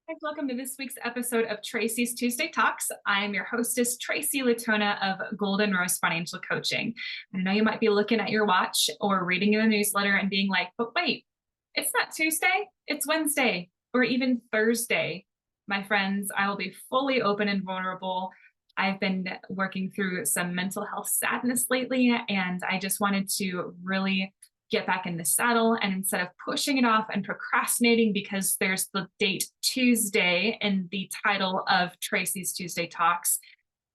Guys, welcome to this week's episode of Tracy's Tuesday Talks. I'm your hostess, Tracy Latona of Golden Rose Financial Coaching. I know you might be looking at your watch or reading in the newsletter and being like, but wait, it's not Tuesday, it's Wednesday or even Thursday. My friends, I will be fully open and vulnerable. I've been working through some mental health sadness lately, and I just wanted to really get back in the saddle. And instead of pushing it off and procrastinating because there's the date Tuesday in the title of Tracy's Tuesday Talks,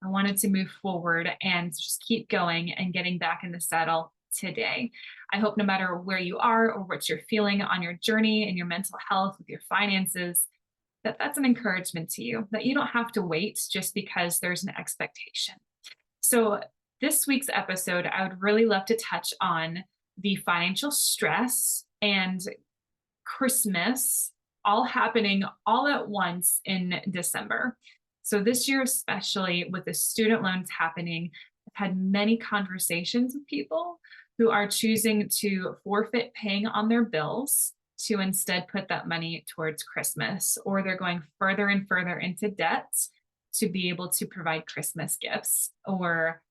I wanted to move forward and just keep going and getting back in the saddle today. I hope no matter where you are or what you're feeling on your journey in your mental health with your finances, that's an encouragement to you, that you don't have to wait just because there's an expectation. So this week's episode, I would really love to touch on the financial stress and Christmas all happening all at once in December. So this year, especially with the student loans happening, I've had many conversations with people who are choosing to forfeit paying on their bills to instead put that money towards Christmas, or they're going further and further into debt to be able to provide Christmas gifts or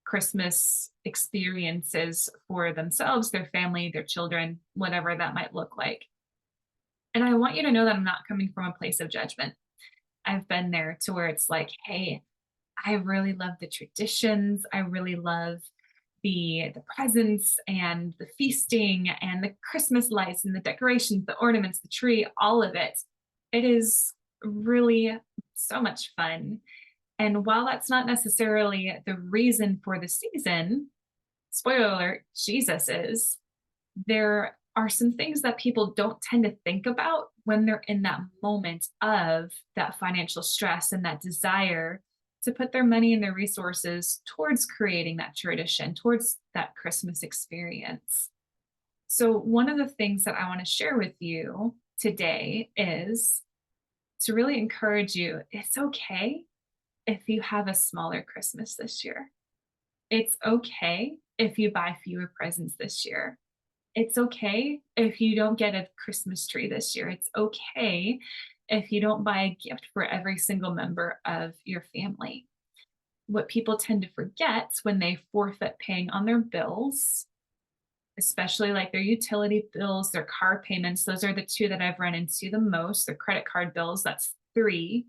Christmas experiences for themselves, their family, their children, whatever that might look like. And I want you to know that I'm not coming from a place of judgment. I've been there to where it's like, hey, I really love the traditions. I really love the presents and the feasting and the Christmas lights and the decorations, the ornaments, the tree, all of it. It is really so much fun. And while that's not necessarily the reason for the season, spoiler alert, Jesus is, there are some things that people don't tend to think about when they're in that moment of that financial stress and that desire to put their money and their resources towards creating that tradition, towards that Christmas experience. So, one of the things that I want to share with you today is to really encourage you, it's okay if you have a smaller Christmas this year. It's okay if you buy fewer presents this year. It's okay if you don't get a Christmas tree this year. It's okay if you don't buy a gift for every single member of your family. What people tend to forget when they forfeit paying on their bills, especially like their utility bills, their car payments, those are the two that I've run into the most, their credit card bills, that's three,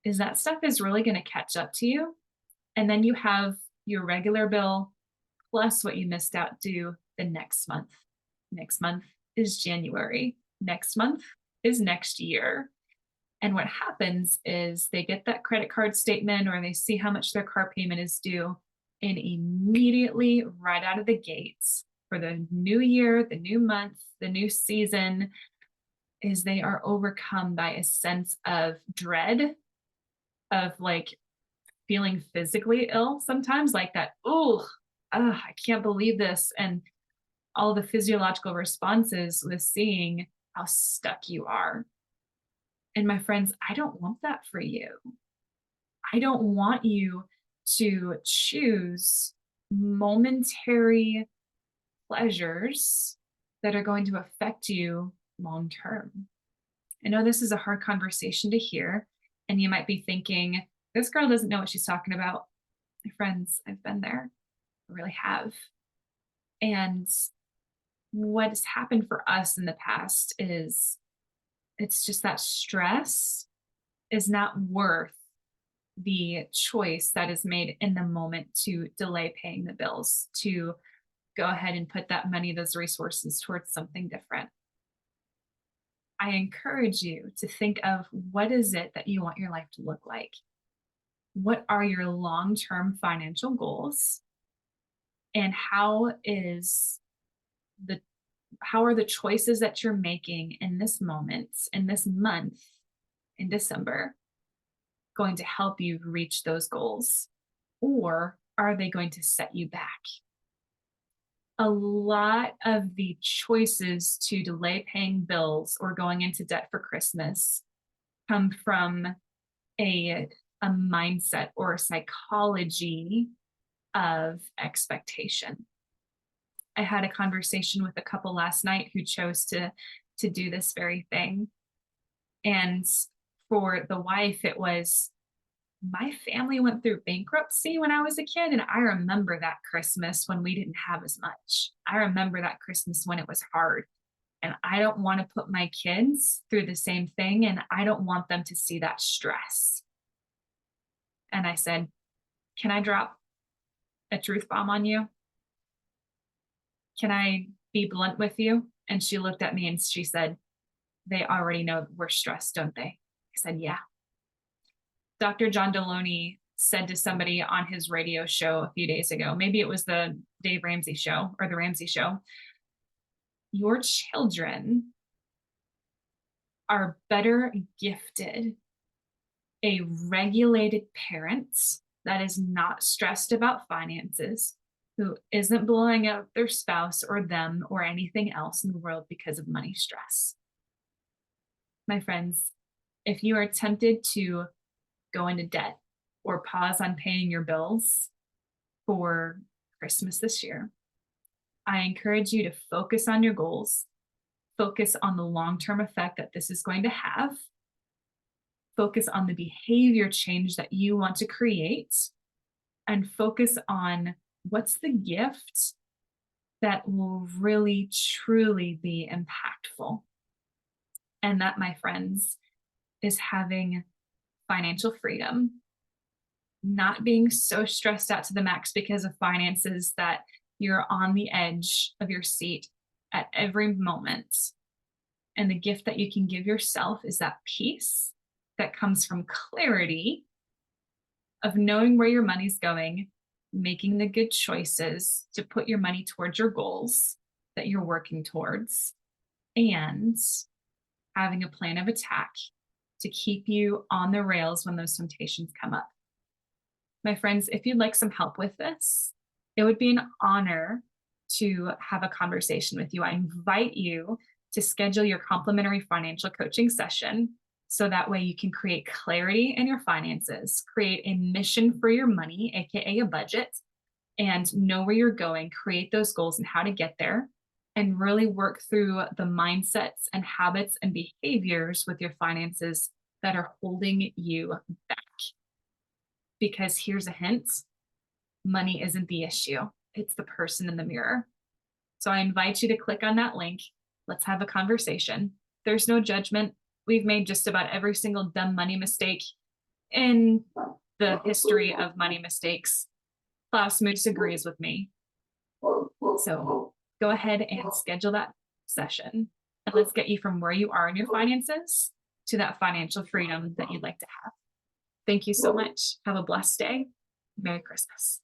is that stuff is really going to catch up to you. And then you have your regular bill plus what you missed out due the next month. Next month is January. Next month is next year. And what happens is they get that credit card statement or they see how much their car payment is due, and immediately, right out of the gates, for the new year, the new month, the new season, is they are overcome by a sense of dread, of like feeling physically ill sometimes, like that, oh, I can't believe this. And all the physiological responses with seeing how stuck you are. And my friends, I don't want that for you. I don't want you to choose momentary pleasures that are going to affect you long term. I know this is a hard conversation to hear, and you might be thinking, this girl doesn't know what she's talking about. My friends, I've been there. I really have. And what's happened for us in the past is it's just that stress is not worth the choice that is made in the moment to delay paying the bills, to go ahead and put that money, those resources towards something different. I encourage you to think of, what is it that you want your life to look like? What are your long-term financial goals? And the how are the choices that you're making in this moment, in this month, in December, going to help you reach those goals? Or are they going to set you back? A lot of the choices to delay paying bills or going into debt for Christmas come from a, a mindset or a psychology of expectation. I had a conversation with a couple last night who chose to do this very thing. And for the wife, it was, my family went through bankruptcy when I was a kid, and I remember that Christmas when we didn't have as much. I remember that Christmas when it was hard, and I don't want to put my kids through the same thing, and I don't want them to see that stress. And I said, "Can I drop a truth bomb on you? Can I be blunt with you?" And she looked at me and she said, "They already know we're stressed, don't they?" I said, "Yeah." Dr. John Deloney said to somebody on his radio show a few days ago, maybe it was the Dave Ramsey show or the Ramsey show, your children are better gifted a regulated parent that is not stressed about finances, who isn't blowing up their spouse or them or anything else in the world because of money stress. My friends, if you are tempted to go into debt or pause on paying your bills for Christmas this year, I encourage you to focus on your goals, focus on the long term effect that this is going to have, focus on the behavior change that you want to create, and focus on what's the gift that will really, truly be impactful. And that, my friends, is having financial freedom, not being so stressed out to the max because of finances that you're on the edge of your seat at every moment. And the gift that you can give yourself is that peace that comes from clarity of knowing where your money's going, making the good choices to put your money towards your goals that you're working towards, and having a plan of attack to keep you on the rails when those temptations come up. My friends, if you'd like some help with this, it would be an honor to have a conversation with you. I invite you to schedule your complimentary financial coaching session so that way you can create clarity in your finances, create a mission for your money, AKA a budget, and know where you're going, create those goals and how to get there, and really work through the mindsets and habits and behaviors with your finances that are holding you back. Because here's a hint, money isn't the issue, it's the person in the mirror. So I invite you to click on that link. Let's have a conversation. There's no judgment. We've made just about every single dumb money mistake in the history of money mistakes. Klaus Moose agrees with me. So go ahead and schedule that session, and let's get you from where you are in your finances to that financial freedom that you'd like to have. Thank you so much. Have a blessed day. Merry Christmas.